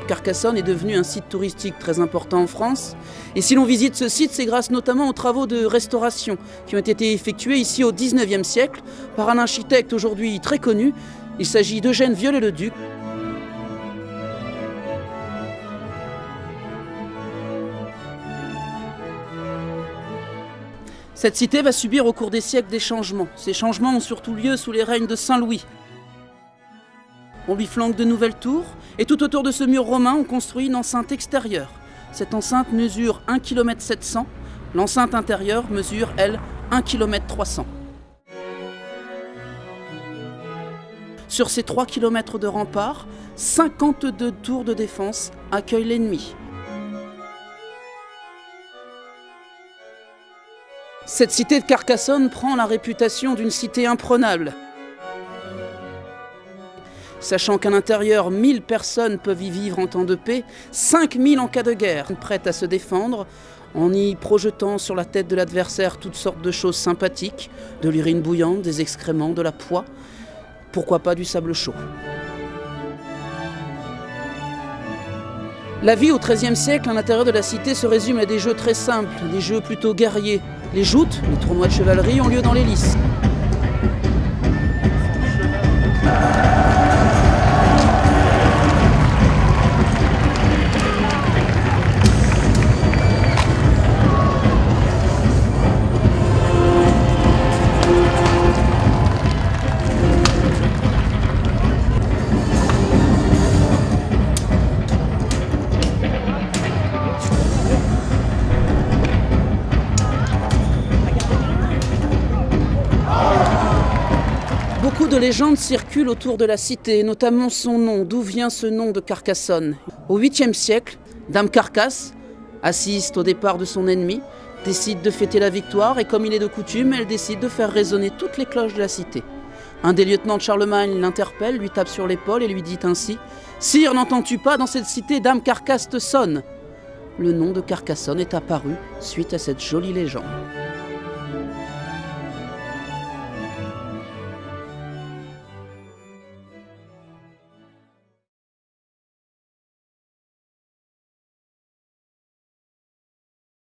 Carcassonne est devenu un site touristique très important en France. Et si l'on visite ce site, c'est grâce notamment aux travaux de restauration qui ont été effectués ici au XIXe siècle par un architecte aujourd'hui très connu. Il s'agit d'Eugène Viollet-le-Duc. Cette cité va subir au cours des siècles des changements. Ces changements ont surtout lieu sous les règnes de Saint Louis. On lui flanque de nouvelles tours, et tout autour de ce mur romain, on construit une enceinte extérieure. Cette enceinte mesure 1,7 km. L'enceinte intérieure mesure, elle, 1,3 km. Sur ces 3 km de remparts, 52 tours de défense accueillent l'ennemi. Cette cité de Carcassonne prend la réputation d'une cité imprenable. Sachant qu'à l'intérieur, 1000 personnes peuvent y vivre en temps de paix, 5000 en cas de guerre, prêtes à se défendre, en y projetant sur la tête de l'adversaire toutes sortes de choses sympathiques, de l'urine bouillante, des excréments, de la poix, pourquoi pas du sable chaud. La vie au XIIIe siècle à l'intérieur de la cité se résume à des jeux très simples, des jeux plutôt guerriers. Les joutes, les tournois de chevalerie ont lieu dans les lices. Beaucoup de légendes circulent autour de la cité, notamment son nom. D'où vient ce nom de Carcassonne? Au 8e siècle, Dame Carcasse assiste au départ de son ennemi, décide de fêter la victoire et comme il est de coutume, elle décide de faire résonner toutes les cloches de la cité. Un des lieutenants de Charlemagne l'interpelle, lui tape sur l'épaule et lui dit ainsi « Sire, n'entends-tu pas, dans cette cité, Dame Carcasse te sonne ?» Le nom de Carcassonne est apparu suite à cette jolie légende.